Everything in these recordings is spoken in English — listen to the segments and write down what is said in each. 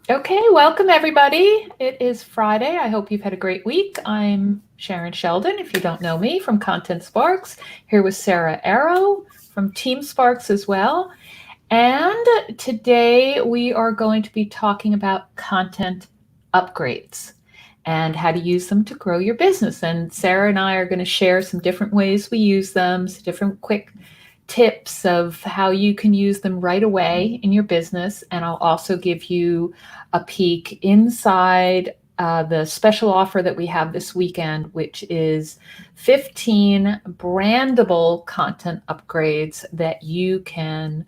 Okay, welcome everybody. It is Friday. I hope you've had a great week. I'm Sharon Sheldon, if you don't know me, from Content Sparks, here with Sarah Arrow from Team Sparks as well. And today we are going to be talking about content upgrades and how to use them to grow your business. And Sarah and I are going to share some different ways we use them, some different quick tips of how you can use them right away in your business. And I'll also give you a peek inside the special offer that we have this weekend, which is 15 brandable content upgrades that you can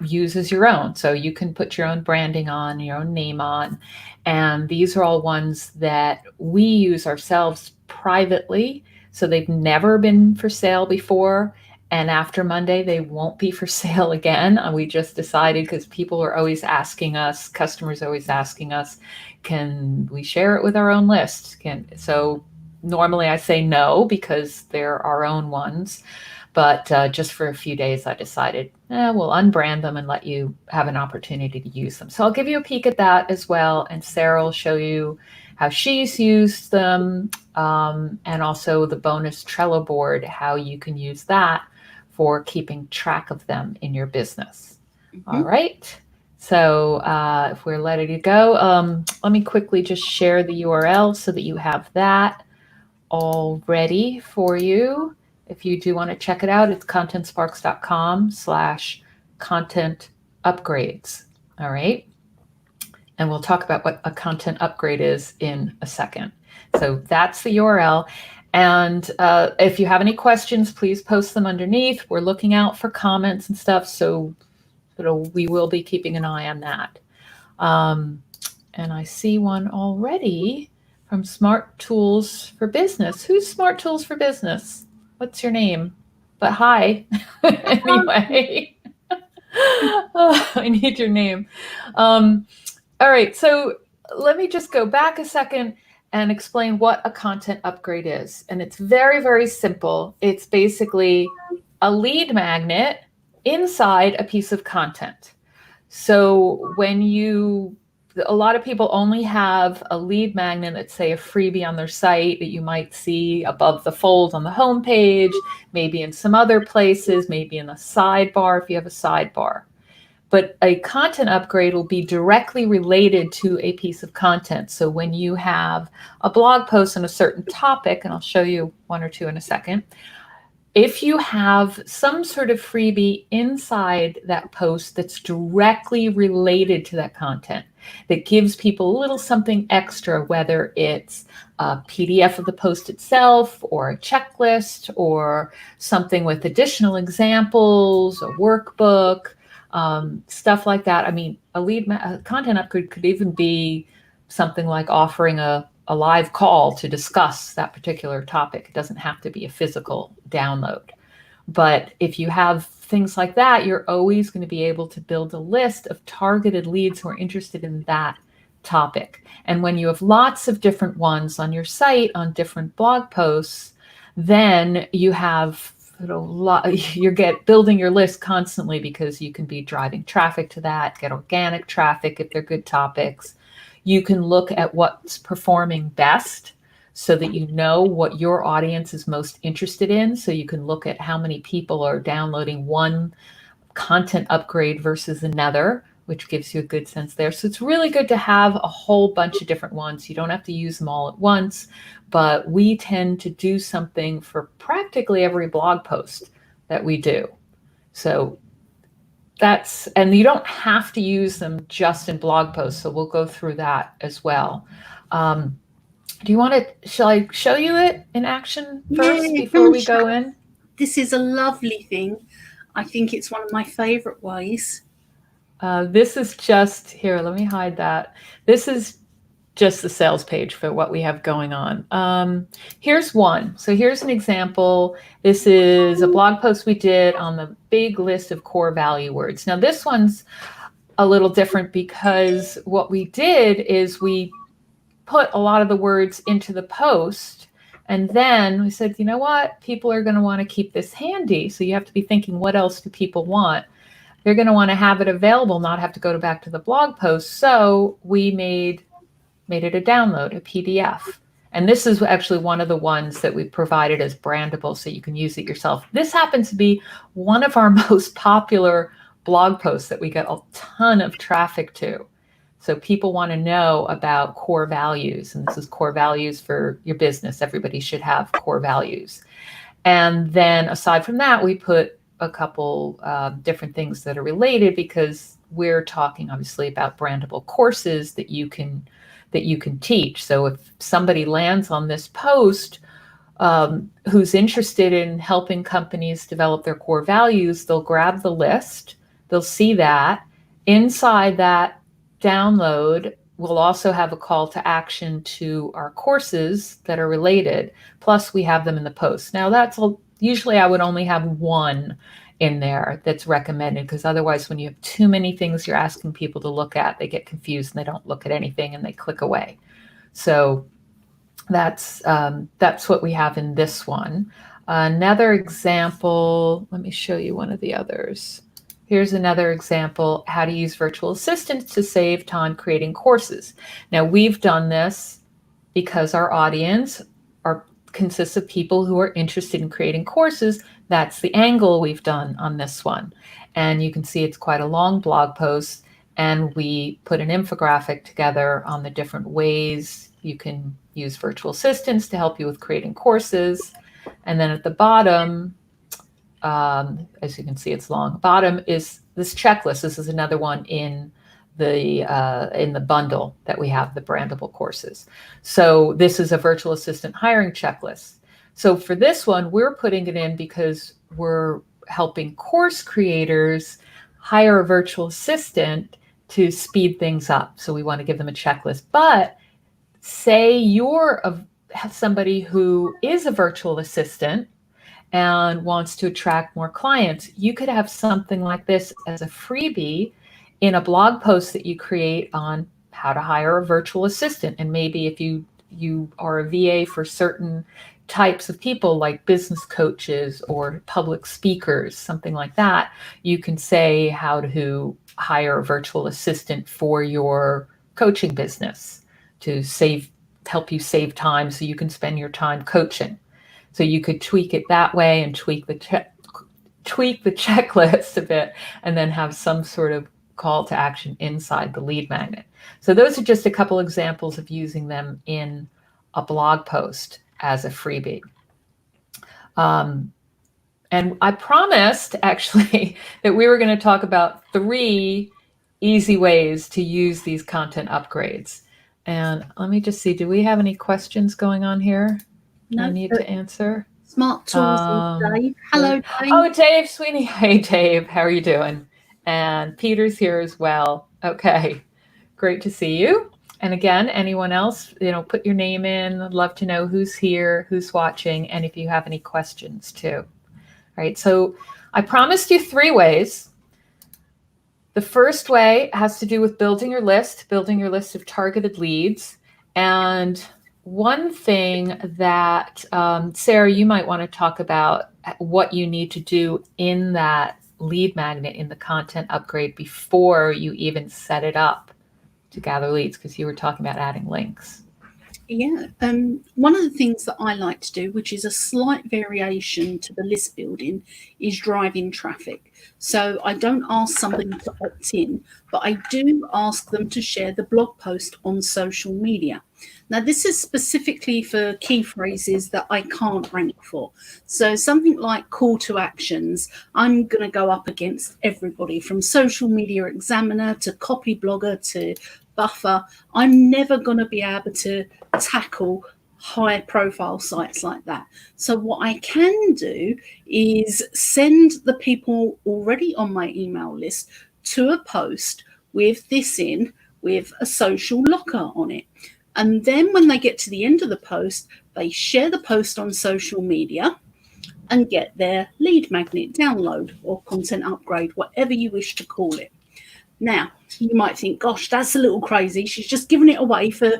use as your own. So you can put your own branding on, your own name on. And these are all ones that we use ourselves privately. So they've never been for sale before. And after Monday, they won't be for sale again. We just decided because people are always asking us, customers always asking us, can we share it with our own list? So normally I say no because they're our own ones. But just for a few days, I decided we'll unbrand them and let you have an opportunity to use them. So I'll give you a peek at that as well. And Sarah will show you how she's used them and also the bonus Trello board, how you can use that for keeping track of them in your business. All right. So if we're ready to go, let me quickly just share the URL so that you have that all ready for you. If you do want to check it out, it's contentsparks.com/content upgrades. All right. And we'll talk about what a content upgrade is in a second. So that's the URL. And if you have any questions, please post them underneath. We're looking out for comments and stuff. So we will be keeping an eye on that. And I see one already from Smart Tools for Business. Who's Smart Tools for Business? What's your name? But hi, anyway. I need your name. All right, so let me just go back a second and explain what a content upgrade is. And it's very, very simple. It's basically a lead magnet inside a piece of content. So a lot of people only have a lead magnet, let's say a freebie on their site that you might see above the fold on the homepage, maybe in some other places, maybe in the sidebar if you have a sidebar. But a content upgrade will be directly related to a piece of content. So when you have a blog post on a certain topic, and I'll show you one or two in a second, if you have some sort of freebie inside that post that's directly related to that content, that gives people a little something extra, whether it's a PDF of the post itself or a checklist or something with additional examples, a workbook, stuff like that. I mean, a content upgrade could even be something like offering a live call to discuss that particular topic. It doesn't have to be a physical download. But if you have things like that, you're always going to be able to build a list of targeted leads who are interested in that topic. And when you have lots of different ones on your site, on different blog posts, then you have you're building your list constantly because you can be driving traffic to that, get organic traffic if they're good topics. You can look at what's performing best so that you know what your audience is most interested in. So you can look at how many people are downloading one content upgrade versus another, which gives you a good sense there. So it's really good to have a whole bunch of different ones. You don't have to use them all at once, but we tend to do something for practically every blog post that we do. So and you don't have to use them just in blog posts. So we'll go through that as well. Shall I show you it in action first before we go in? This is a lovely thing. I think it's one of my favorite ways. This is just, here, let me hide that. This is just the sales page for what we have going on. Here's one. So here's an example. This is a blog post we did on the big list of core value words. Now this one's a little different because what we did is we put a lot of the words into the post, and then we said, you know what, people are going to want to keep this handy. So you have to be thinking, what else do people want? they're going to want to have it available, not have to go back to the blog post. So we made it a download, a PDF. And this is actually one of the ones that we provided as brandable so you can use it yourself. This happens to be one of our most popular blog posts that we get a ton of traffic to. So people want to know about core values, and this is core values for your business. Everybody should have core values. And then aside from that, we put a couple different things that are related, because we're talking obviously about brandable courses that you can teach. So if somebody lands on this post who's interested in helping companies develop their core values, they'll grab the list, they'll see that. Inside that download, we'll also have a call to action to our courses that are related. Plus we have them in the post. Now usually I would only have one in there that's recommended, because otherwise when you have too many things you're asking people to look at, they get confused and they don't look at anything and they click away. So that's what we have in this one. Another example, let me show you one of the others. Here's another example, how to use virtual assistants to save time creating courses. Now we've done this because our audience consists of people who are interested in creating courses. That's the angle we've done on this one. And you can see it's quite a long blog post, and we put an infographic together on the different ways you can use virtual assistants to help you with creating courses. And then at the bottom, as you can see, it's long. Bottom is this checklist. This is another one in the bundle that we have, the brandable courses. So this is a virtual assistant hiring checklist. So for this one, we're putting it in because we're helping course creators hire a virtual assistant to speed things up. So we want to give them a checklist. But say you're somebody who is a virtual assistant and wants to attract more clients, you could have something like this as a freebie in a blog post that you create on how to hire a virtual assistant. And maybe if you are a VA for certain types of people, like business coaches or public speakers, something like that, you can say how to hire a virtual assistant for your coaching business to help you save time so you can spend your time coaching. So you could tweak it that way and tweak the checklist a bit, and then have some sort of call to action inside the lead magnet. So those are just a couple examples of using them in a blog post as a freebie. And I promised actually that we were going to talk about 3 easy ways to use these content upgrades. And let me just see, do we have any questions going on here? No, I need to answer. Smart tools, Dave. Hello, Dave. Oh, Dave, sweetie. Hey, Dave. How are you doing? And Peter's here as well. Okay. Great to see you. And again, anyone else, put your name in. I'd love to know who's here, who's watching, and if you have any questions too. All right. So I promised you 3 ways. The first way has to do with building your list of targeted leads. And one thing that, Sarah, you might want to talk about what you need to do in that lead magnet, in the content upgrade, before you even set it up to gather leads, because you were talking about adding links. Yeah. One of the things that I like to do, which is a slight variation to the list building, is driving traffic. So I don't ask somebody to opt in, but I do ask them to share the blog post on social media. Now, this is specifically for key phrases that I can't rank for. So something like call to actions, I'm going to go up against everybody from Social Media Examiner to Copy Blogger to Buffer. I'm never going to be able to tackle high profile sites like that. So what I can do is send the people already on my email list to a post with this in, with a social locker on it. And then when they get to the end of the post, they share the post on social media and get their lead magnet download or content upgrade, whatever you wish to call it. Now, you might think, gosh, that's a little crazy. She's just giving it away for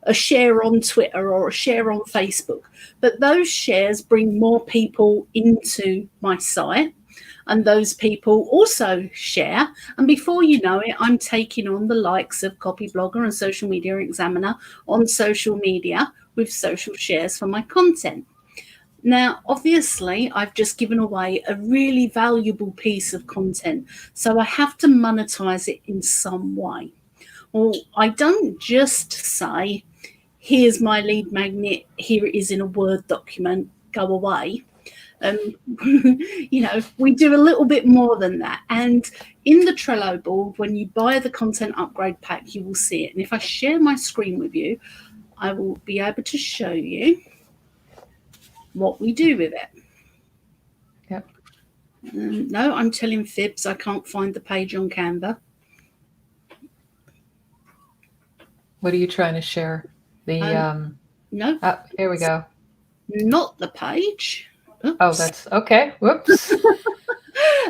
a share on Twitter or a share on Facebook. But those shares bring more people into my site. and those people also share. And before you know it, I'm taking on the likes of Copyblogger and Social Media Examiner on social media with social shares for my content. Now, obviously, I've just given away a really valuable piece of content, so I have to monetize it in some way. Well, I don't just say, here's my lead magnet, here it is in a Word document, go away. We do a little bit more than that. And in the Trello board, when you buy the content upgrade pack, you will see it. And if I share my screen with you, I will be able to show you what we do with it. Yep. No, I'm telling fibs. I can't find the page on Canva. What are you trying to share? No. Here we go. Not the page. Oops. Oh, that's okay. Whoops.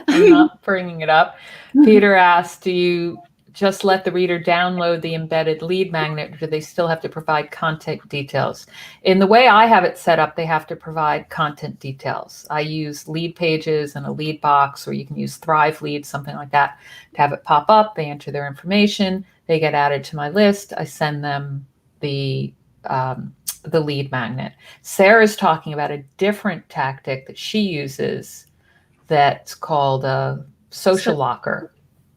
I'm not bringing it up. Peter asked, do you just let the reader download the embedded lead magnet, or do they still have to provide content details? In the way I have it set up, they have to provide content details. I use lead pages and a lead box, or you can use Thrive Lead, something like that, to have it pop up. They enter their information. They get added to my list. I send them the lead magnet. Sarah's talking about a different tactic that she uses that's called a social locker,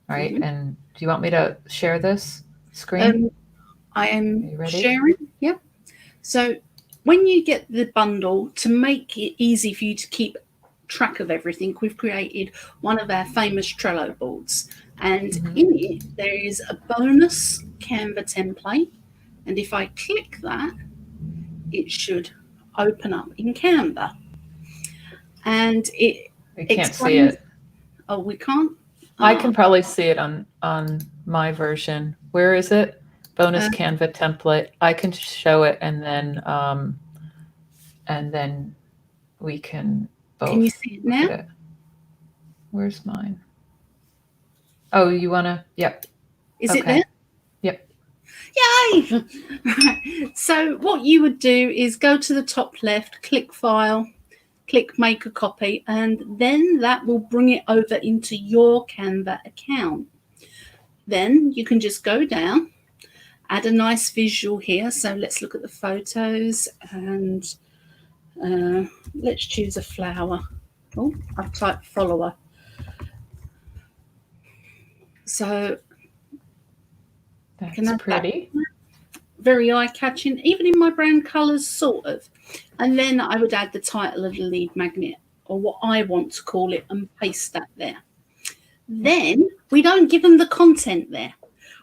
right? Mm-hmm. And do you want me to share this screen? I am sharing. Yep. So when you get the bundle, to make it easy for you to keep track of everything, we've created one of our famous Trello boards. And in it, there is a bonus Canva template. And if I click that, it should open up in Canva. And we can't see it. Oh, we can't? I can probably see it on my version. Where is it? Bonus Canva template. I can show it, and then we can both. Can you see it now? Where's mine? Oh, you wanna? Yep. Is it there? Yep. Yay! So what you would do is go to the top left, click File, click Make a Copy, and then that will bring it over into your Canva account. Then you can just go down, add a nice visual here. So let's look at the photos, and let's choose a flower. Oh, I've typed follower. So that's pretty. Very eye-catching, even in my brand colours, sort of. And then I would add the title of the lead magnet, or what I want to call it, and paste that there. Then we don't give them the content there.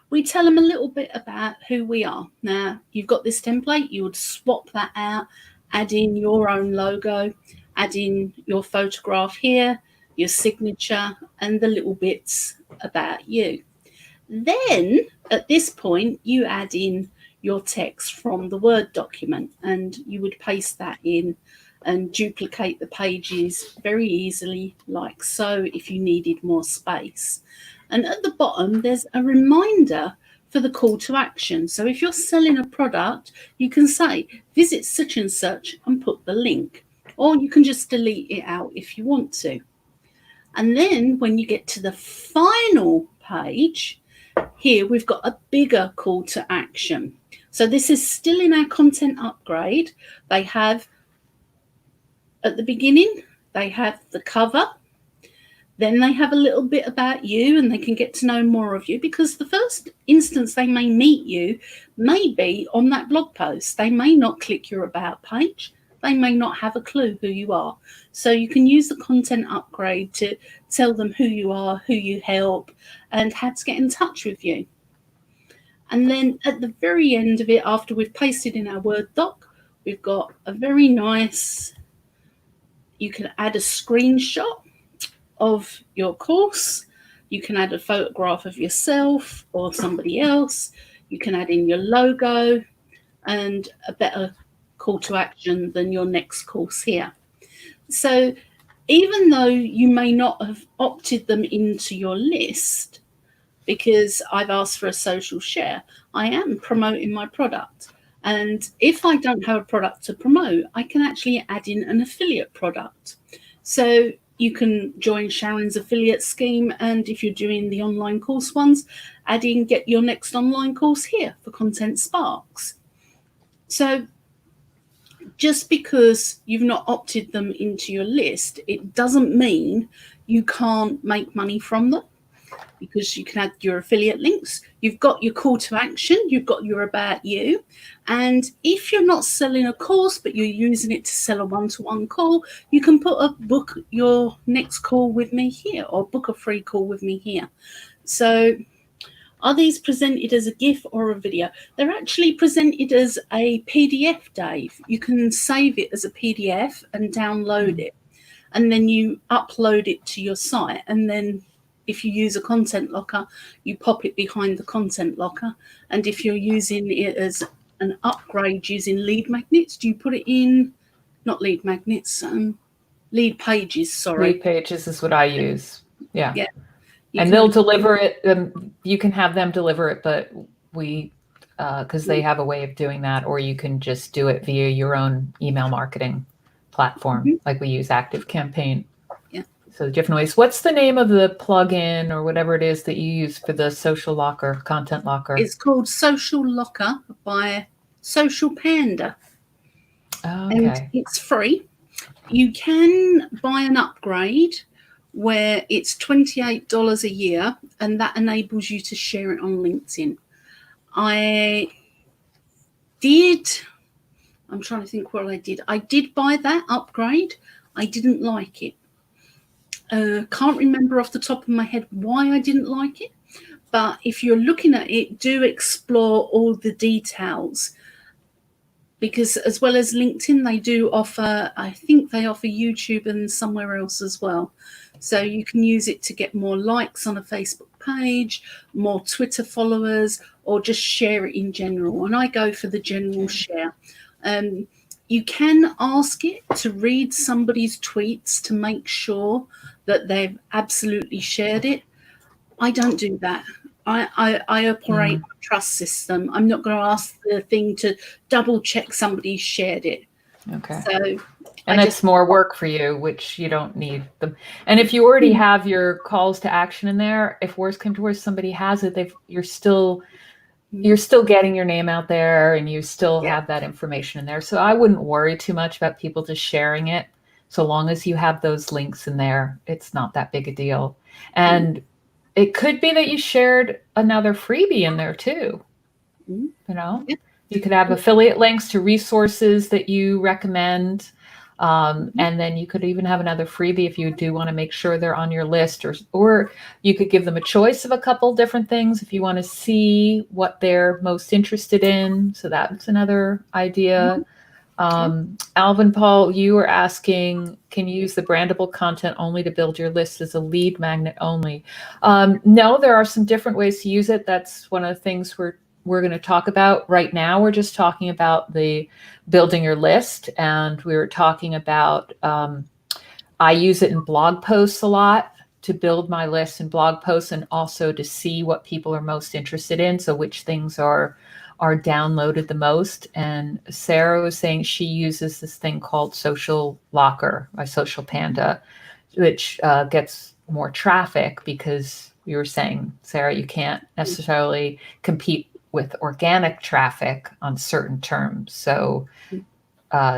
We tell them a little bit about who we are. Now, you've got this template, you would swap that out, add in your own logo, add in your photograph here, your signature, and the little bits about you. Then, at this point, you add in your text from the Word document, and you would paste that in and duplicate the pages very easily, like so, if you needed more space. And at the bottom, there's a reminder for the call to action. So if you're selling a product, you can say, visit such and such, and put the link, or you can just delete it out if you want to. And then when you get to the final page, here we've got a bigger call to action. So this is still in our content upgrade. They have, at the beginning, they have the cover. Then they have a little bit about you, and they can get to know more of you, because the first instance they may meet you may be on that blog post. They may not click your about page. They may not have a clue who you are. So you can use the content upgrade to tell them who you are, who you help, and how to get in touch with you. And then at the very end of it, after we've pasted in our Word doc, we've got a very nice, you can add a screenshot of your course. You can add a photograph of yourself or somebody else. You can add in your logo and a better call to action than your next course here. So even though you may not have opted them into your list, because I've asked for a social share, I am promoting my product. And if I don't have a product to promote, I can actually add in an affiliate product. So You can join Sharon's affiliate scheme, and if you're doing the online course ones, add in get your next online course here for Content Sparks. So just because you've not opted them into your list, it doesn't mean you can't make money from them, because you can add your affiliate links. You've got your call to action, you've got your about you. And if you're not selling a course, but you're using it to sell a one-to-one call, you can put a book your next call with me here, or book a free call with me here. So are these presented as a GIF or a video? They're actually presented as a PDF, Dave. You can save it as a PDF and download it, and then you upload it to your site. And then if you use a content locker, you pop it behind the content locker. And if you're using it as an upgrade using lead magnets, do you put it in, not lead magnets, lead pages, sorry. Lead pages is what I use. Yeah. Yeah. And they'll deliver it. You can have them deliver it, but because they have a way of doing that, or you can just do it via your own email marketing platform, like we use ActiveCampaign. Yeah. So different ways. What's the name of the plugin or whatever it is that you use for the social locker, content locker? It's called Social Locker by Social Panda. Okay. And it's free. You can buy an upgrade where it's $28 a year, and that enables you to share it on LinkedIn. I'm trying to think what I did. I did buy that upgrade. I didn't like it. Can't remember off the top of my head why I didn't like it. But if you're looking at it, do explore all the details. Because as well as LinkedIn, they do offer, I think they offer YouTube and somewhere else as well. So you can use it to get more likes on a Facebook page, more Twitter followers, or just share it in general. And I go for the general share. You can ask it to read somebody's tweets to make sure that they've absolutely shared it. I don't do that. I operate a trust system. I'm not going to ask the thing to double check somebody's shared it. Okay. So, and that's more work for you, which you don't need them. And if you already have your calls to action in there, if worse comes to worse, somebody has it, you're still getting your name out there, and you still have that information in there. So I wouldn't worry too much about people just sharing it. So long as you have those links in there, it's not that big a deal. And it could be that you shared another freebie in there too. You know, you could have affiliate links to resources that you recommend. And then you could even have another freebie if you do want to make sure they're on your list, or you could give them a choice of a couple different things if you want to see what they're most interested in. So that's another idea. Alvin Paul, you were asking, can you use the brandable content only to build your list as a lead magnet only? No, there are some different ways to use it. That's one of the things we're going to talk about right now. We're just talking about the building your list, and we were talking about, I use it in blog posts a lot to build my list in blog posts, and also to see what people are most interested in. So which things are downloaded the most. And Sarah was saying she uses this thing called Social Locker by Social Panda, which gets more traffic, because you were saying, Sarah, you can't necessarily compete with organic traffic on certain terms. So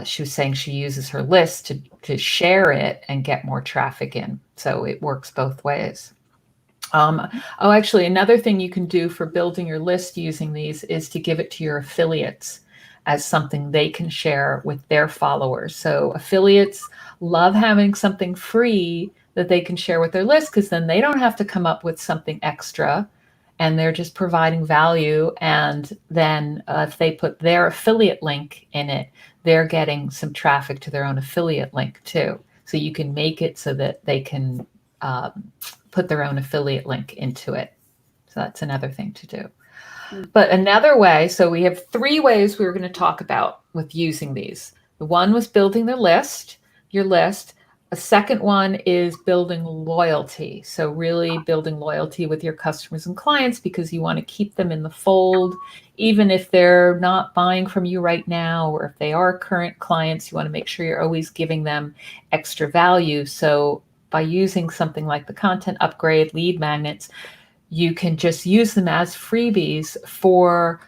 she was saying she uses her list to share it and get more traffic in. So it works both ways. Actually, another thing you can do for building your list using these is to give it to your affiliates as something they can share with their followers. So affiliates love having something free that they can share with their list, because then they don't have to come up with something extra, and they're just providing value. And then if they put their affiliate link in it, they're getting some traffic to their own affiliate link too. So you can make it so that they can put their own affiliate link into it. So that's another thing to do. But another way, so we have 3 ways we were going to talk about with using these. The one was building your list. A second one is building loyalty. So really building loyalty with your customers and clients, because you want to keep them in the fold, even if they're not buying from you right now, or if they are current clients, you want to make sure you're always giving them extra value. So by using something like the content upgrade lead magnets, you can just use them as freebies for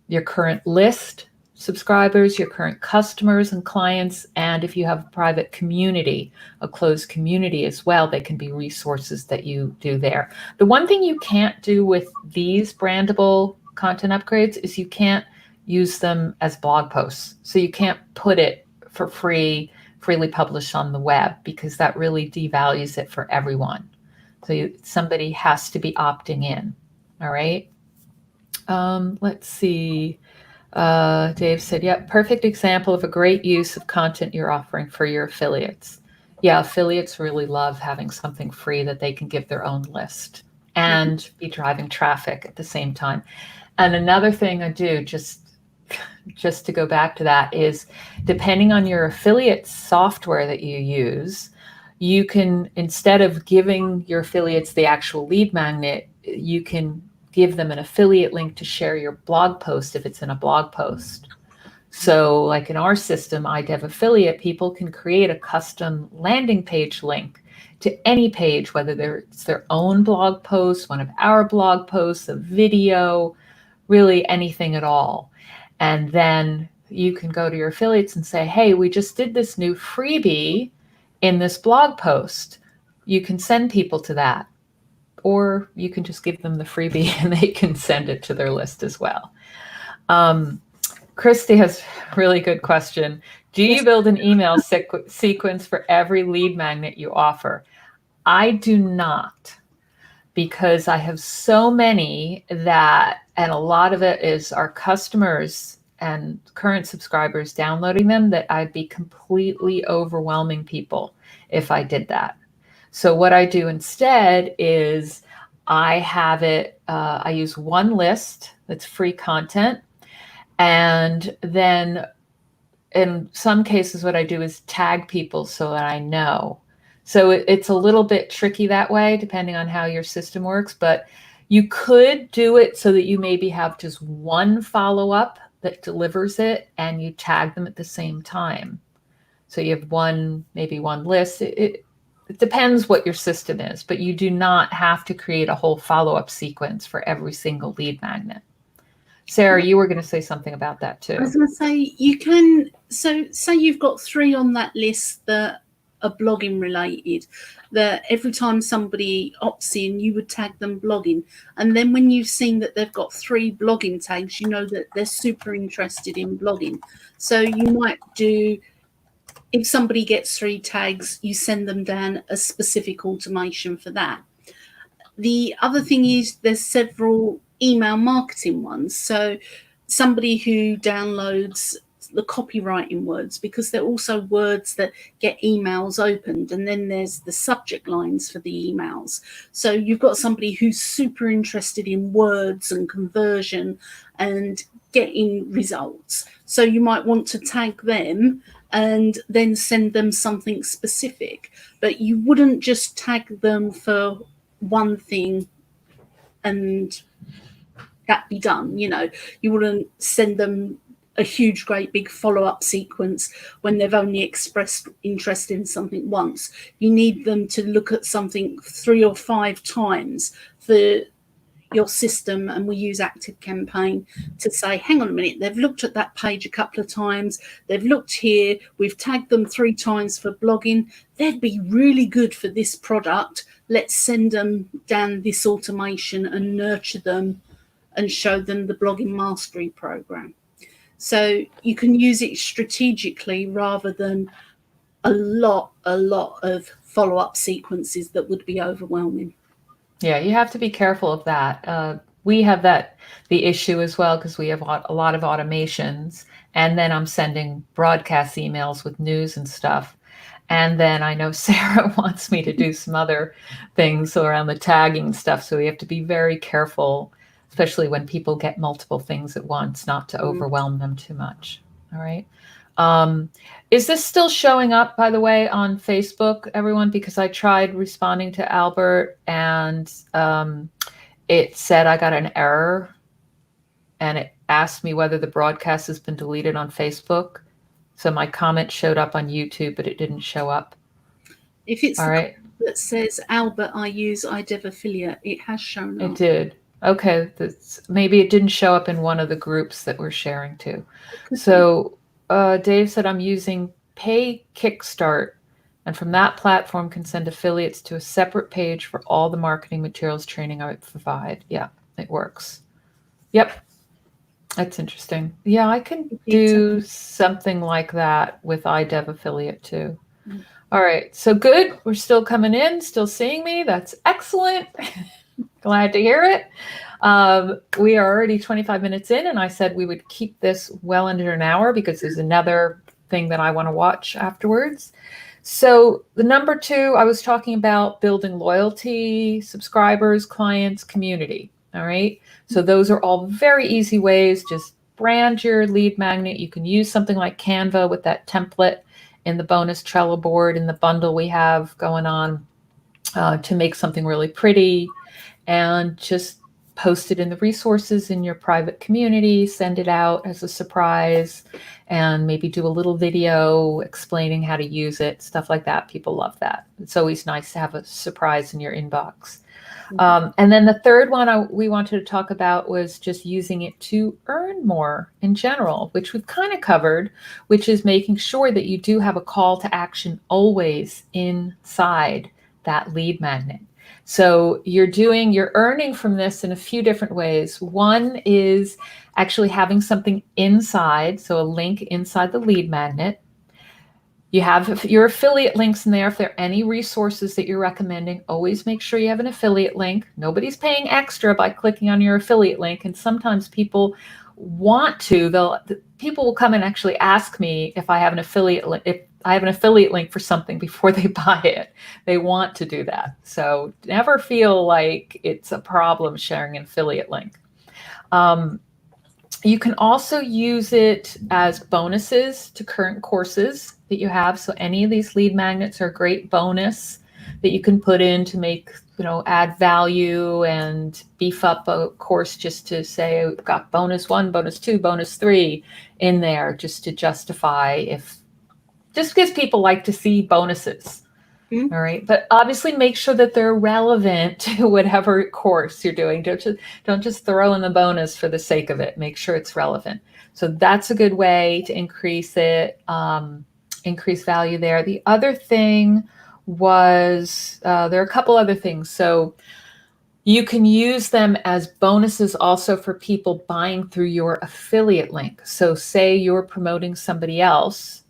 your current list subscribers, your current customers and clients, and if you have a private community, a closed community as well, they can be resources that you do there. The one thing you can't do with these brandable content upgrades is you can't use them as blog posts. So you can't put it for free, freely published on the web, because that really devalues it for everyone. So somebody has to be opting in. All right. Let's see. Dave said, yep, perfect example of a great use of content you're offering for your affiliates. Yeah, affiliates really love having something free that they can give their own list and be driving traffic at the same time. And another thing I do, just to go back to that, is depending on your affiliate software that you use, you can, instead of giving your affiliates the actual lead magnet, you can give them an affiliate link to share your blog post if it's in a blog post. So like in our system, iDev Affiliate, people can create a custom landing page link to any page, whether it's their own blog post, one of our blog posts, a video, really anything at all. And then you can go to your affiliates and say, hey, we just did this new freebie in this blog post. You can send people to that. Or you can just give them the freebie and they can send it to their list as well. Christy has a really good question. Do you build an email sequence for every lead magnet you offer? I do not, because I have so many that, and a lot of it is our customers and current subscribers downloading them, that I'd be completely overwhelming people if I did that. So what I do instead is I have it, I use one list that's free content. And then in some cases, what I do is tag people so that I know. So it's a little bit tricky that way, depending on how your system works. But you could do it so that you maybe have just one follow-up that delivers it and you tag them at the same time. So you have maybe one list. It depends what your system is, but you do not have to create a whole follow-up sequence for every single lead magnet. Sarah, you were going to say something about that too. I was going to say, you can, so say you've got 3 on that list that are blogging related, that every time somebody opts in, you would tag them blogging. And then when you've seen that they've got 3 blogging tags, you know that they're super interested in blogging. So you might do, if somebody gets 3 tags, you send them down a specific automation for that. The other thing is there's several email marketing ones. So somebody who downloads the copywriting words, because they're also words that get emails opened, and then there's the subject lines for the emails. So you've got somebody who's super interested in words and conversion and getting results. So you might want to tag them and then send them something specific, but you wouldn't just tag them for one thing and that be done. You know, you wouldn't send them a huge, great big follow-up sequence when they've only expressed interest in something once. You need them to look at something 3 or 5 times for your system, and we use ActiveCampaign to say, hang on a minute, they've looked at that page a couple of times, they've looked here, we've tagged them 3 times for blogging, they'd be really good for this product, let's send them down this automation and nurture them and show them the blogging mastery program. So you can use it strategically rather than a lot of follow-up sequences that would be overwhelming. Yeah, you have to be careful of that. We have the issue as well, because we have a lot of automations, and then I'm sending broadcast emails with news and stuff. And then I know Sarah wants me to do some other things around the tagging stuff. So we have to be very careful, especially when people get multiple things at once, not to overwhelm them too much. All right. Is this still showing up, by the way, on Facebook, everyone? Because I tried responding to Albert and it said I got an error and it asked me whether the broadcast has been deleted on Facebook. So my comment showed up on YouTube, but it didn't show up. If it's All the right. that says Albert, I use iDev affiliate, it has shown It up. did. Okay. Maybe it didn't show up in one of the groups that we're sharing to. It could be. So Dave said, I'm using Pay Kickstart, and from that platform can send affiliates to a separate page for all the marketing materials training I provide. Yeah, it works. Yep. That's interesting. Yeah, I can do something like that with iDev affiliate too. Mm. All right. So good. We're still coming in, still seeing me. That's excellent. Glad to hear it. We are already 25 minutes in, and I said we would keep this well under an hour because there's another thing that I want to watch afterwards. So the number 2, I was talking about building loyalty, subscribers, clients, community. All right. So those are all very easy ways. Just brand your lead magnet. You can use something like Canva with that template in the bonus Trello board in the bundle we have going on to make something really pretty, and just post it in the resources in your private community, send it out as a surprise, and maybe do a little video explaining how to use it, stuff like that. People love that. It's always nice to have a surprise in your inbox. And then the third one we wanted to talk about was just using it to earn more in general, which we've kind of covered, which is making sure that you do have a call to action always inside that lead magnet. So you're earning from this in a few different ways. One is actually having something inside, so a link inside the lead magnet. You have your affiliate links in there. If there are any resources that you're recommending, always make sure you have an affiliate link. Nobody's paying extra by clicking on your affiliate link. And sometimes people people will come and actually ask me if I have an affiliate link for something before they buy it. They want to do that. So never feel like it's a problem sharing an affiliate link. You can also use it as bonuses to current courses that you have. So any of these lead magnets are a great bonus that you can put in to make, add value and beef up a course, just to say, we've got bonus 1, bonus 2, bonus 3 in there, just to justify just because people like to see bonuses. Mm. All right. But obviously make sure that they're relevant to whatever course you're doing. Don't just throw in the bonus for the sake of it. Make sure it's relevant. So that's a good way to increase it, increase value there. The other thing was, there are a couple other things. So you can use them as bonuses also for people buying through your affiliate link. So say you're promoting somebody else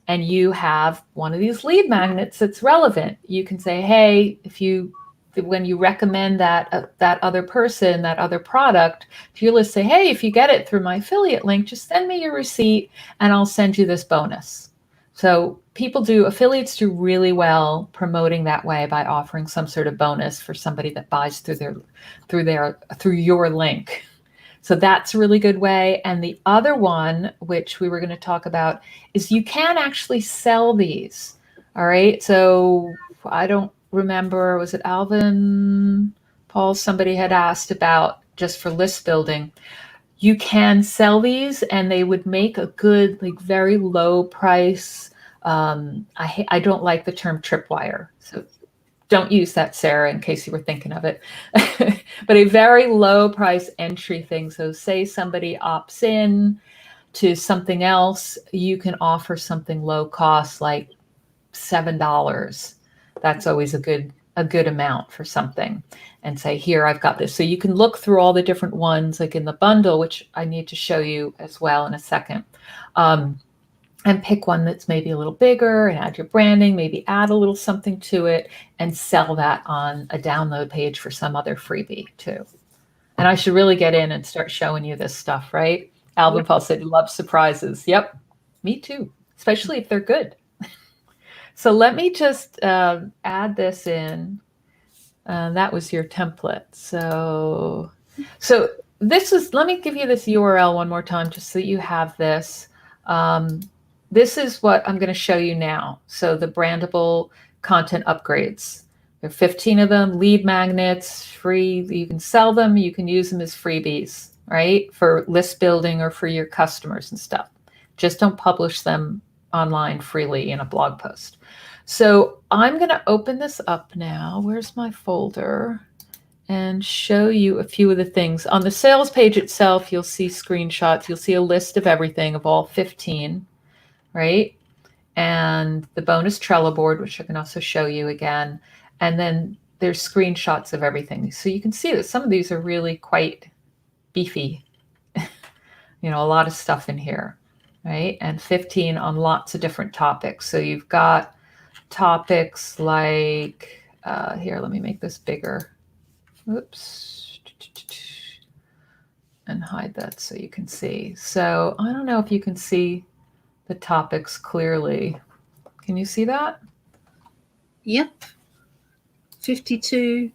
and you have one of these lead magnets that's relevant. You can say, hey, when you recommend that other person, that other product to your list, say, hey, if you get it through my affiliate link, just send me your receipt and I'll send you this bonus. So affiliates do really well promoting that way by offering some sort of bonus for somebody that buys through your link. So that's a really good way. And the other one, which we were going to talk about, is you can actually sell these. All right. So I don't remember, was it Alvin, Paul, somebody had asked about just for list building. You can sell these and they would make a good, like very low price. I don't like the term tripwire. So don't use that, Sarah, in case you were thinking of it. But a very low price entry thing. So say somebody opts in to something else, you can offer something low cost like $7. That's always a good amount for something, and say, here, I've got this. So you can look through all the different ones like in the bundle, which I need to show you as well in a second. And pick one that's maybe a little bigger and add your branding, maybe add a little something to it and sell that on a download page for some other freebie too. And I should really get in and start showing you this stuff, right? Alvin Yep. Paul said he loves surprises. Yep, me too, especially if they're good. So let me just add this in. That was your template. So let me give you this URL one more time just so that you have this. This is what I'm going to show you now. So the Brandable content upgrades. There are 15 of them, lead magnets, free. You can sell them. You can use them as freebies, right? For list building or for your customers and stuff. Just don't publish them online freely in a blog post. So I'm going to open this up now. Where's my folder? And show you a few of the things. On the sales page itself, you'll see screenshots. You'll see a list of everything of all 15, right? And the bonus Trello board, which I can also show you again. And then there's screenshots of everything. So you can see that some of these are really quite beefy. You know, a lot of stuff in here, right? And 15 on lots of different topics. So you've got topics like, here, let me make this bigger. Oops. And hide that so you can see. So I don't know if you can see the topics clearly. Can you see that? Yep. 52.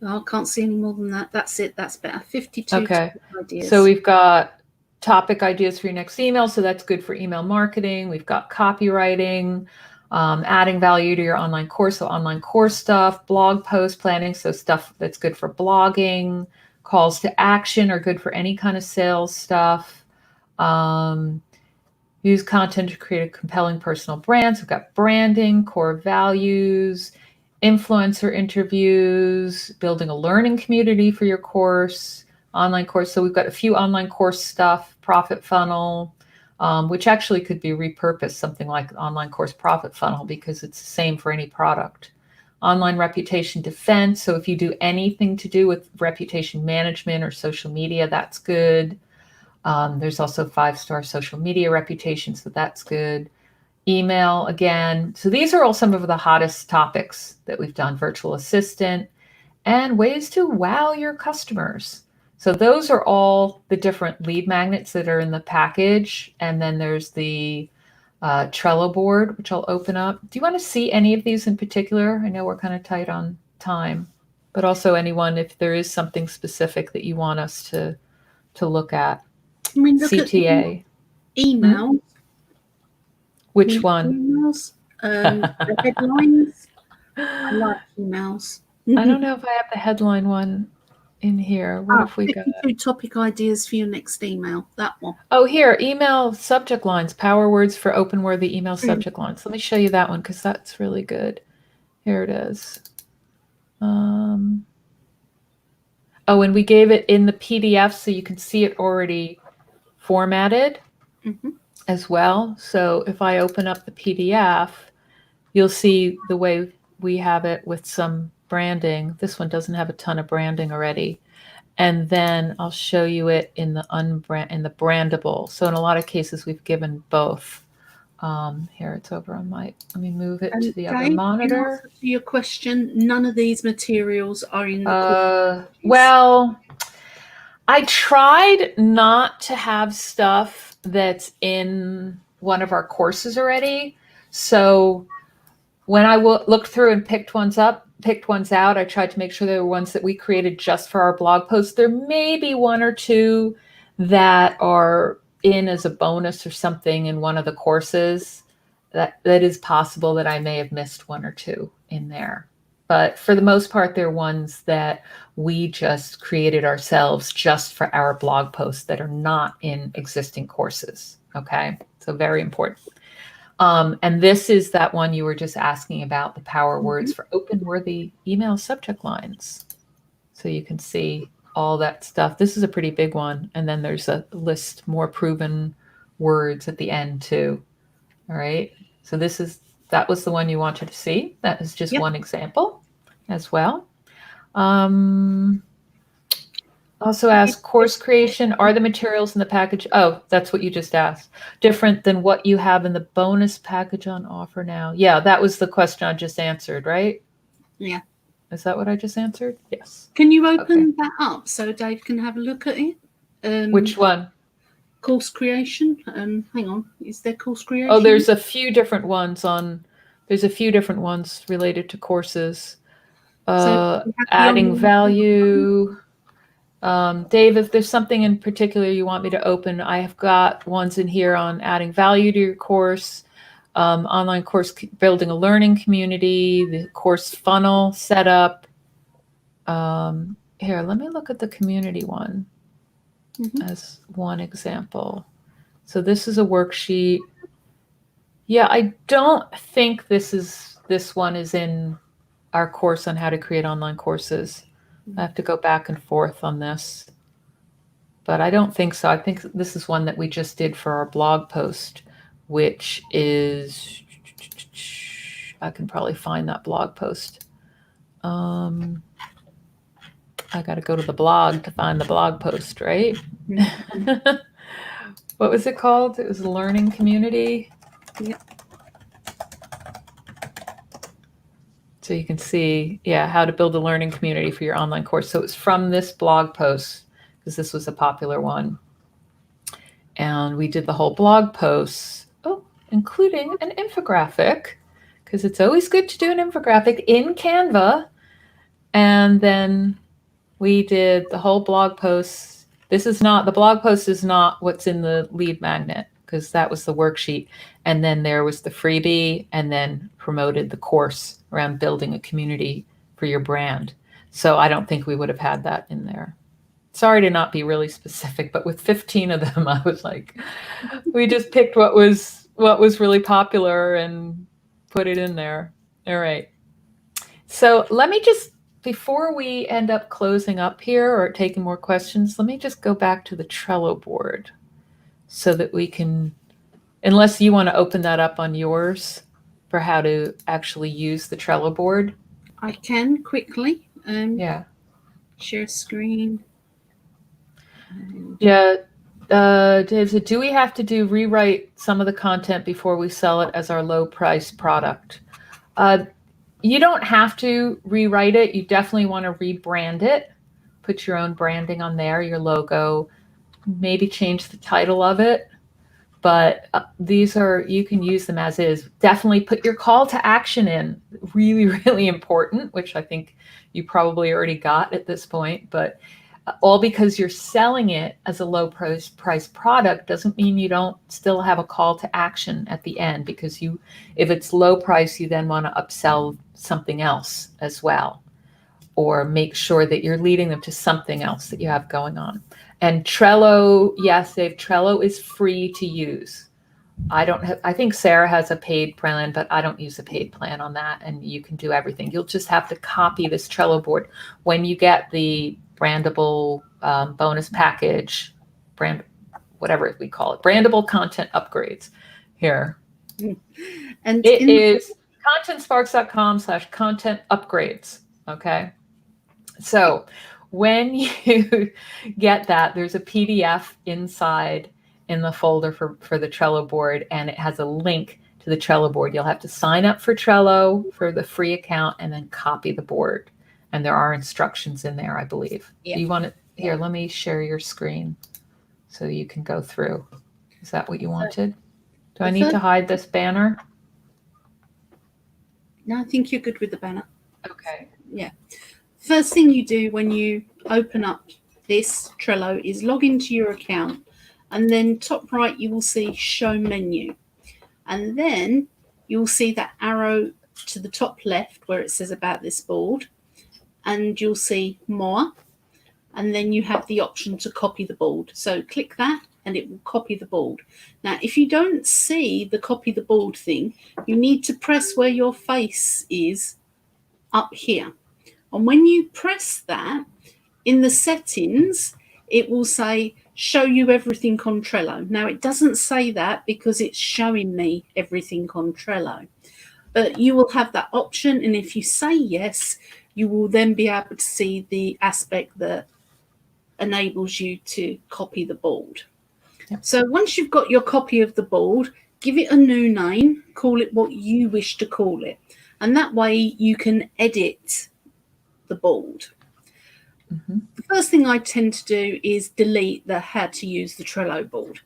Oh, I can't see any more than that. That's it. That's better. 52 Okay. ideas. So we've got topic ideas for your next email. So that's good for email marketing. We've got copywriting, adding value to your online course. So online course stuff, blog post planning. So stuff that's good for blogging. Calls to action are good for any kind of sales stuff. Use content to create a compelling personal brand. So we've got branding, core values, influencer interviews, building a learning community for your course, online course. So we've got a few online course stuff, profit funnel, which actually could be repurposed, something like online course profit funnel, because it's the same for any product. Online reputation defense. So if you do anything to do with reputation management or social media, that's good. There's also 5-star social media reputation, so that's good. Email again. So these are all some of the hottest topics that we've done. Virtual assistant and ways to wow your customers. So those are all the different lead magnets that are in the package. And then there's the Trello board, which I'll open up. Do you want to see any of these in particular? I know we're kind of tight on time, but also anyone, if there is something specific that you want us to look at. I mean, look CTA. at emails. Which one? Emails. The headlines. I like emails. I don't know if I have the headline one in here. What if we got 52 topic ideas for your next email. That one. Oh, here, email subject lines, power words for open worthy email subject lines. Let me show you that one because that's really good. Here it is. Oh, and we gave it in the PDF so you can see it already formatted as well. So if I open up the PDF, you'll see the way we have it with some branding. This one doesn't have a ton of branding already. And then I'll show you it in the brandable. So in a lot of cases, we've given both. Here it's over on my. Let me move it to the other monitor. In answer to your question, none of these materials are in the course. Well, I tried not to have stuff that's in one of our courses already. So when I looked through and picked ones out, I tried to make sure they were ones that we created just for our blog posts. There may be one or two that are in as a bonus or something in one of the courses. That is possible that I may have missed one or two in there. But for the most part, they're ones that we just created ourselves just for our blog posts that are not in existing courses. Okay, so very important. And this is that one you were just asking about, the power words for open worthy email subject lines. So you can see all that stuff. This is a pretty big one. And then there's a list more proven words at the end too. All right. So that was the one you wanted to see. That is just one example as well. Also asked, course creation, are the materials in the package? Oh, that's what you just asked. Different than what you have in the bonus package on offer now? Yeah, that was the question I just answered, right? Yeah. Is that what I just answered? Yes. Can you open that up so Dave can have a look at it? Which one? Course creation. Hang on. Is there course creation? Oh, there's a few different ones related to courses. Adding value. Dave, if there's something in particular you want me to open, I have got ones in here on adding value to your course, online course, building a learning community, the course funnel setup. Here, let me look at the community one as one example. So this is a worksheet. Yeah, I don't think this one is in our course on how to create online courses. I have to go back and forth on this, but I don't think so. I think this is one that we just did for our blog post, which is, I can probably find that blog post. I got to go to the blog to find the blog post, right? What was it called? It was a learning community. Yep. So you can see, yeah, how to build a learning community for your online course. So it's from this blog post, because this was a popular one. And we did the whole blog post, including an infographic, because it's always good to do an infographic in Canva. And then we did the whole blog post. The blog post is not what's in the lead magnet, because that was the worksheet. And then there was the freebie, and then promoted the course around building a community for your brand. So I don't think we would have had that in there. Sorry to not be really specific, but with 15 of them, I was like, we just picked what was really popular and put it in there. All right. So let me just, before we end up closing up here or taking more questions, let me just go back to the Trello board so that we can, unless you want to open that up on yours for how to actually use the Trello board. I can quickly Yeah. share screen. Yeah. Dave said, do we have to rewrite some of the content before we sell it as our low price product? You don't have to rewrite it. You definitely want to rebrand it, put your own branding on there, your logo, maybe change the title of it. But you can use them as is. Definitely put your call to action in. Really, really important, which I think you probably already got at this point. But all because you're selling it as a low price product doesn't mean you don't still have a call to action at the end, because if it's low price, you then want to upsell something else as well, or make sure that you're leading them to something else that you have going on. And Trello, yes, Dave, Trello is free to use. I think Sarah has a paid plan, but I don't use a paid plan on that. And you can do everything. You'll just have to copy this Trello board when you get the Brandable bonus package, whatever we call it, Brandable content upgrades. Here, And it is contentsparks.com/content upgrades. Okay, so when you get that, there's a PDF inside in the folder for the Trello board, and it has a link to the Trello board. You'll have to sign up for Trello for the free account and then copy the board. And there are instructions in there, I believe. Yeah. You want it here? Let me share your screen so you can go through. Is that what you wanted? Do I need to hide this banner? No, I think you're good with the banner. Okay. Yeah. First thing you do when you open up this Trello is log into your account, and then top right you will see show menu, and then you'll see that arrow to the top left where it says about this board, and you'll see more, and then you have the option to copy the board. So click that and it will copy the board. Now if you don't see the copy the board thing, you need to press where your face is up here. And when you press that, in the settings, it will say, show you everything on Trello. Now, it doesn't say that because it's showing me everything on Trello. But you will have that option. And if you say yes, you will then be able to see the aspect that enables you to copy the board. Yep. So once you've got your copy of the board, give it a new name, call it what you wish to call it. And that way you can edit the board. Mm-hmm. The first thing I tend to do is delete the how to use the Trello board.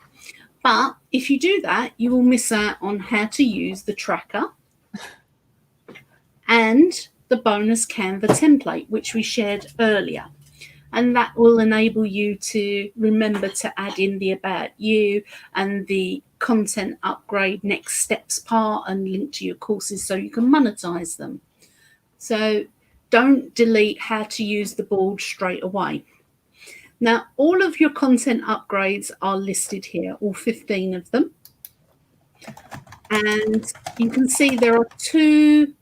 But if you do that, you will miss out on how to use the tracker and the bonus Canva template, which we shared earlier. And that will enable you to remember to add in the about you and the content upgrade next steps part and link to your courses so you can monetize them. So don't delete how to use the board straight away. Now, all of your content upgrades are listed here, all 15 of them. and you can see there are two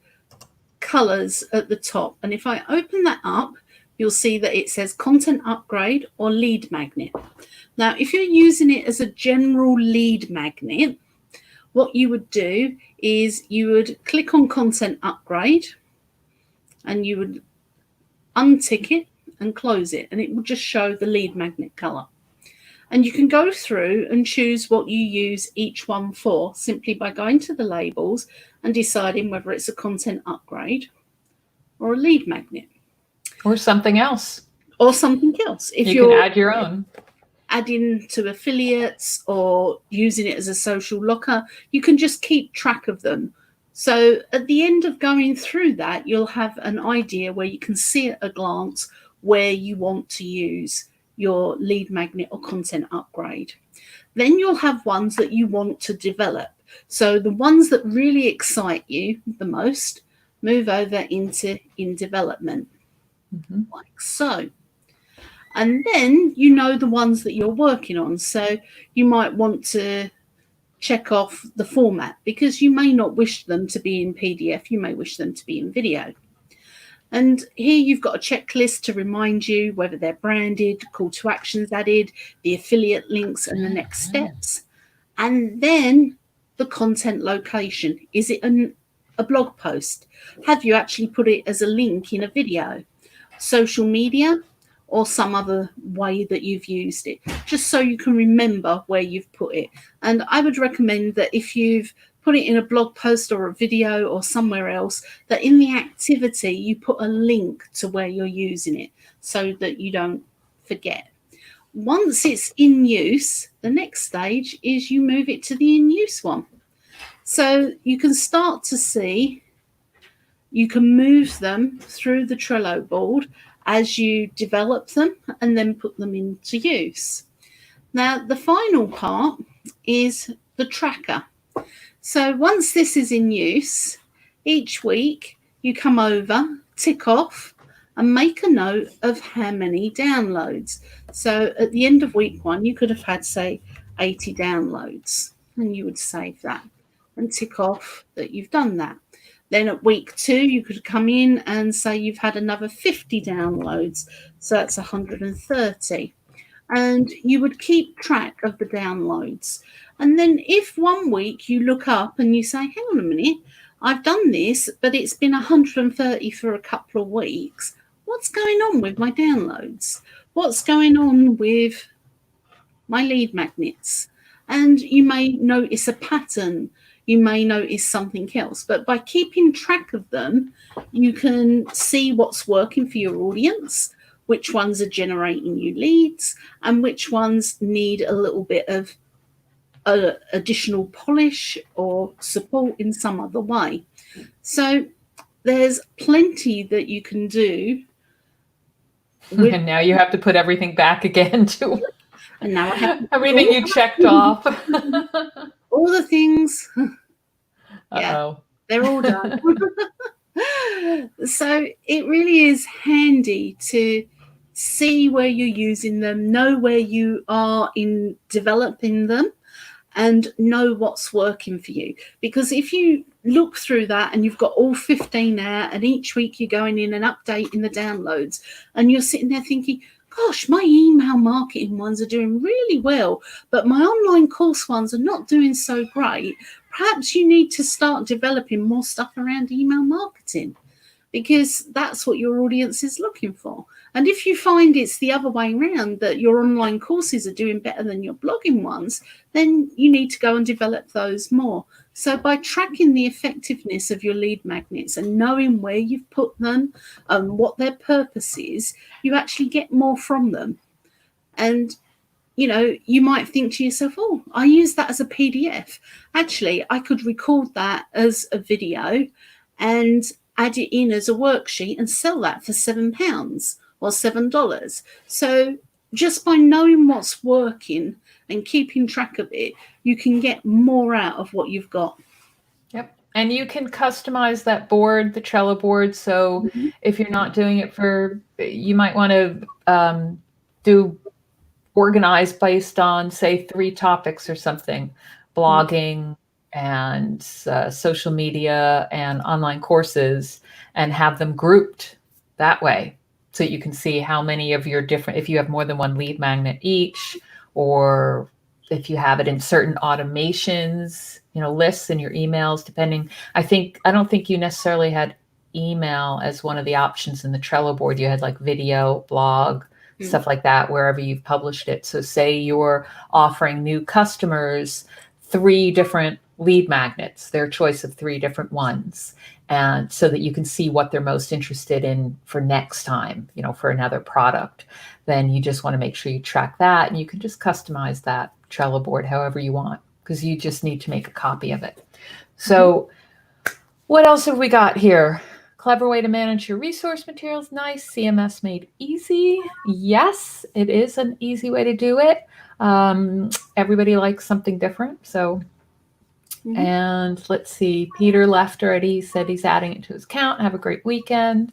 colors at the top. And if I open that up, you'll see that it says content upgrade or lead magnet. Now, if you're using it as a general lead magnet, what you would do is you would click on content upgrade and you would untick it and close it, and it will just show the lead magnet color. And you can go through and choose what you use each one for simply by going to the labels and deciding whether it's a content upgrade or a lead magnet. Or something else. Or something else. If you can add your own. Adding to affiliates or using it as a social locker, you can just keep track of them. So at the end of going through that, you'll have an idea where you can see at a glance where you want to use your lead magnet or content upgrade. Then you'll have ones that you want to develop. So the ones that really excite you the most, move over into in development, like so. And then you know the ones that you're working on. So you might want to check off the format because you may not wish them to be in PDF. You may wish them to be in video. And here you've got a checklist to remind you whether they're branded, call to actions added, the affiliate links and the next steps. And then the content location. Is it a blog post? Have you actually put it as a link in a video? Social media? Or some other way that you've used it, just so you can remember where you've put it. And I would recommend that if you've put it in a blog post or a video or somewhere else, that in the activity you put a link to where you're using it so that you don't forget. Once it's in use, the next stage is you move it to the in use one. So you can start to see, you can move them through the Trello board as you develop them and then put them into use. Now, the final part is the tracker. So once this is in use, each week you come over, tick off, and make a note of how many downloads. So at the end of week one, you could have had, say, 80 downloads, and you would save that and tick off that you've done that. Then at week 2, you could come in and say you've had another 50 downloads. So that's 130. And you would keep track of the downloads. And then if one week you look up and you say, hang on a minute, I've done this, but it's been 130 for a couple of weeks. What's going on with my downloads? What's going on with my lead magnets? And you may notice a pattern. You may notice something else, but by keeping track of them, you can see what's working for your audience, which ones are generating you leads, and which ones need a little bit of additional polish or support in some other way. So there's plenty that you can do. And now you have to put everything back again to and now I have everything you checked off. All the things. Yeah, they're all done. So it really is handy to see where you're using them, know where you are in developing them, and know what's working for you. Because if you look through that and you've got all 15 out, and each week you're going in and updating the downloads, and you're sitting there thinking, gosh, my email marketing ones are doing really well, but my online course ones are not doing so great. Perhaps you need to start developing more stuff around email marketing, because that's what your audience is looking for. And if you find it's the other way around, that your online courses are doing better than your blogging ones, then you need to go and develop those more. So by tracking the effectiveness of your lead magnets and knowing where you've put them and what their purpose is, you actually get more from them. And you know, you might think to yourself, oh, I use that as a PDF. Actually, I could record that as a video and add it in as a worksheet and sell that for £7 or $7. So just by knowing what's working and keeping track of it, you can get more out of what you've got. Yep. And you can customize that board, the Trello board. So if you're not doing it you might want to do organized based on, say, 3 topics or something: blogging, and social media and online courses, and have them grouped that way. So you can see how many of your different, if you have more than one lead magnet each, or if you have it in certain automations, lists in your emails, depending. I don't think you necessarily had email as one of the options in the Trello board. You had like video, blog, stuff like that, wherever you've published it. So say you're offering new customers 3 different lead magnets, their choice of 3 different ones, and so that you can see what they're most interested in for next time, for another product. Then you just want to make sure you track that, and you can just customize that Trello board however you want, because you just need to make a copy of it. So what else have we got here? Clever way to manage your resource materials. Nice. CMS made easy. Yes, it is an easy way to do it. Everybody likes something different. So, and let's see, Peter left already. He said he's adding it to his account. Have a great weekend.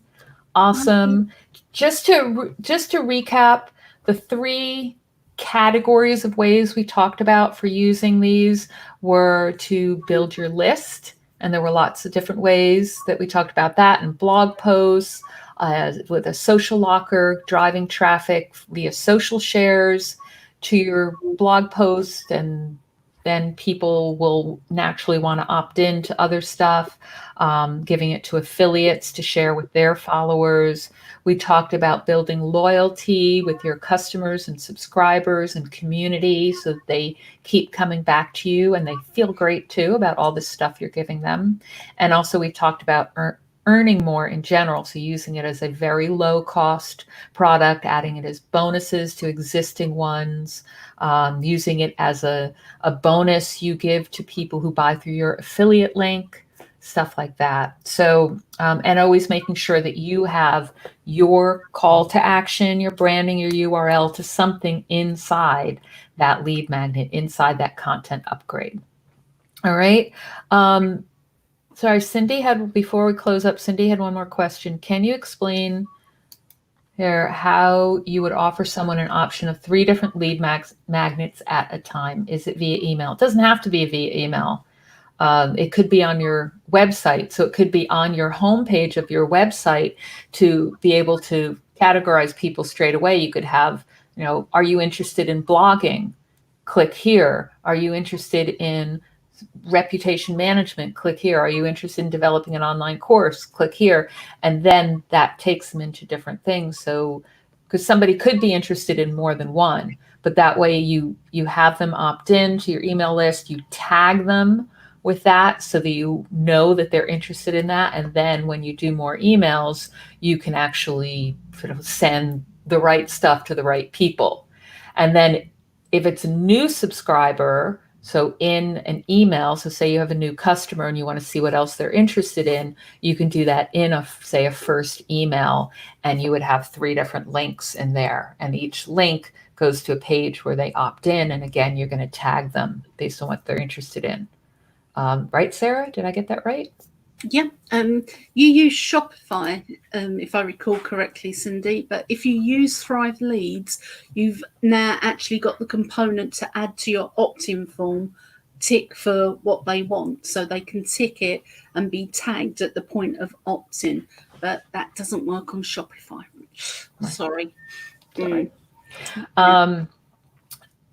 Awesome. Just to recap, the 3 categories of ways we talked about for using these were to build your list. And there were lots of different ways that we talked about that, and blog posts, with a social locker, driving traffic via social shares to your blog post, and then people will naturally want to opt in to other stuff, giving it to affiliates to share with their followers. We talked about building loyalty with your customers and subscribers and community so that they keep coming back to you and they feel great too about all this stuff you're giving them. And also we talked about earning more in general, so using it as a very low cost product, adding it as bonuses to existing ones, using it as a bonus you give to people who buy through your affiliate link, stuff like that. So, and always making sure that you have your call to action, your branding, your URL to something inside that lead magnet, inside that content upgrade. All right. Sorry, before we close up, Cindy had one more question. Can you explain here how you would offer someone an option of 3 different lead magnets at a time? Is it via email? It doesn't have to be via email. It could be on your website. So it could be on your homepage of your website to be able to categorize people straight away. You could have, are you interested in blogging? Click here. Are you interested in reputation management? Click here. Are you interested in developing an online course? Click here. And then that takes them into different things. So, because somebody could be interested in more than one, but that way you have them opt in to your email list, you tag them with that so that you know that they're interested in that. And then when you do more emails, you can actually sort of send the right stuff to the right people. And then if it's a new subscriber, so in an email, so say you have a new customer and you want to see what else they're interested in, you can do that in a first email, and you would have 3 different links in there. And each link goes to a page where they opt in. And again, you're going to tag them based on what they're interested in. Right, Sarah? Did I get that right? Yeah. You use Shopify, if I recall correctly, Cindy. But if you use Thrive Leads, you've now actually got the component to add to your opt-in form, tick for what they want, so they can tick it and be tagged at the point of opt-in. But that doesn't work on Shopify. Sorry. Sorry.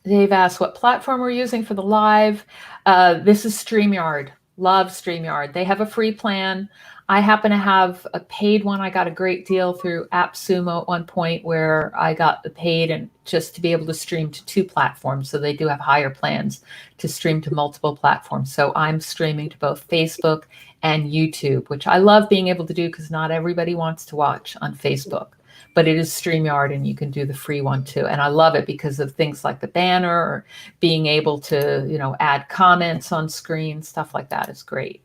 Dave asked what platform we're using for the live. This is StreamYard. Love StreamYard. They have a free plan. I happen to have a paid one. I got a great deal through AppSumo at one point where I got the paid and just to be able to stream to 2 platforms. So they do have higher plans to stream to multiple platforms. So I'm streaming to both Facebook and YouTube, which I love being able to do because not everybody wants to watch on Facebook. But it is StreamYard, and you can do the free one too. And I love it because of things like the banner or being able to, add comments on screen, stuff like that is great.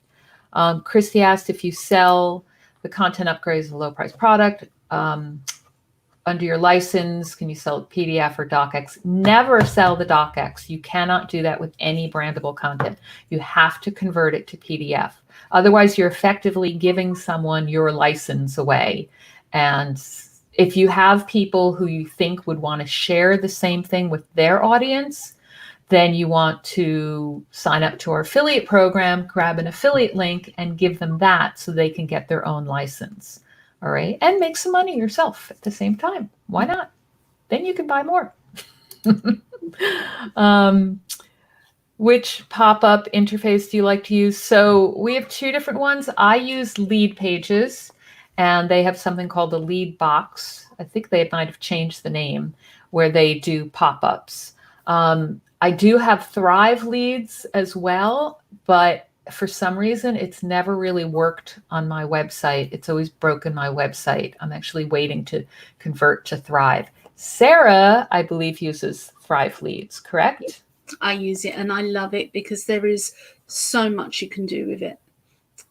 Christy asked if you sell the content upgrades as a low price product under your license, can you sell PDF or DocX? Never sell the DocX. You cannot do that with any brandable content. You have to convert it to PDF. Otherwise, you're effectively giving someone your license away. And if you have people who you think would want to share the same thing with their audience, then you want to sign up to our affiliate program, grab an affiliate link, and give them that so they can get their own license. All right. And make some money yourself at the same time. Why not? Then you can buy more. Which pop-up interface do you like to use? So we have two different ones. I use Lead Pages, and they have something called the Lead Box. I think they might have changed the name, where they do pop-ups. I do have Thrive Leads as well, but for some reason, it's never really worked on my website. It's always broken my website. I'm actually waiting to convert to Thrive. Sarah, I believe, uses Thrive Leads, correct? I use it and I love it because there is so much you can do with it.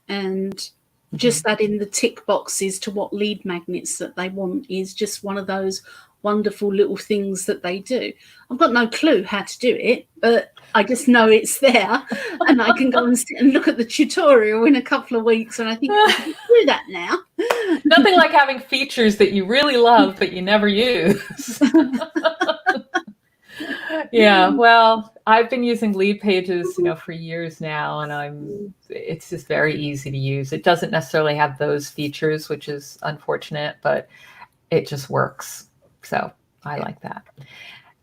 And just adding the tick boxes to what lead magnets that they want is just one of those wonderful little things that they do. I've got no clue how to do it, but I just know it's there, and I can go and sit and look at the tutorial in a couple of weeks, and I think I can do that now. Nothing like having features that you really love but you never use. Yeah, well, I've been using Lead Pages, for years now, and it's just very easy to use. It doesn't necessarily have those features, which is unfortunate, but it just works. So I like that.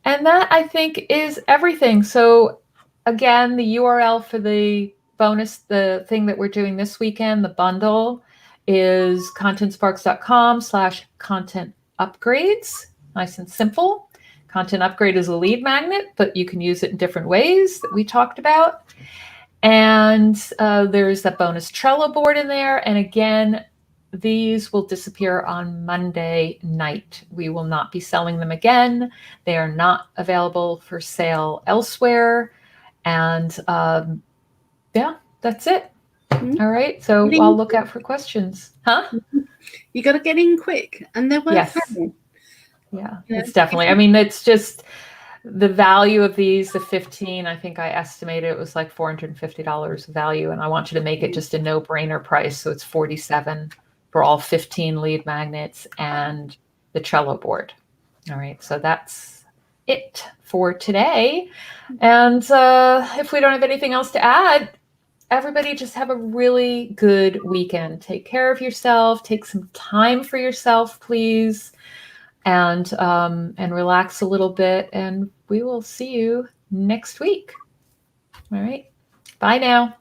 And that, I think, is everything. So again, the URL for the bonus, the thing that we're doing this weekend, the bundle, is contentsparks.com/content upgrades. Nice and simple. Content Upgrade is a lead magnet, but you can use it in different ways that we talked about. And there's that bonus Trello board in there. And again, these will disappear on Monday night. We will not be selling them again. They are not available for sale elsewhere. And yeah, that's it. All right. So I'll look out for questions. Huh? You got to get in quick, and they're worth having. Yeah, it's definitely, it's just the value of these, the 15, I think I estimated it was like $450 value. And I want you to make it just a no-brainer price. So it's $47 for all 15 lead magnets and the Trello board. All right. So that's it for today. And if we don't have anything else to add, everybody just have a really good weekend. Take care of yourself. Take some time for yourself, please. And relax a little bit, and we will see you next week. All right. Bye now.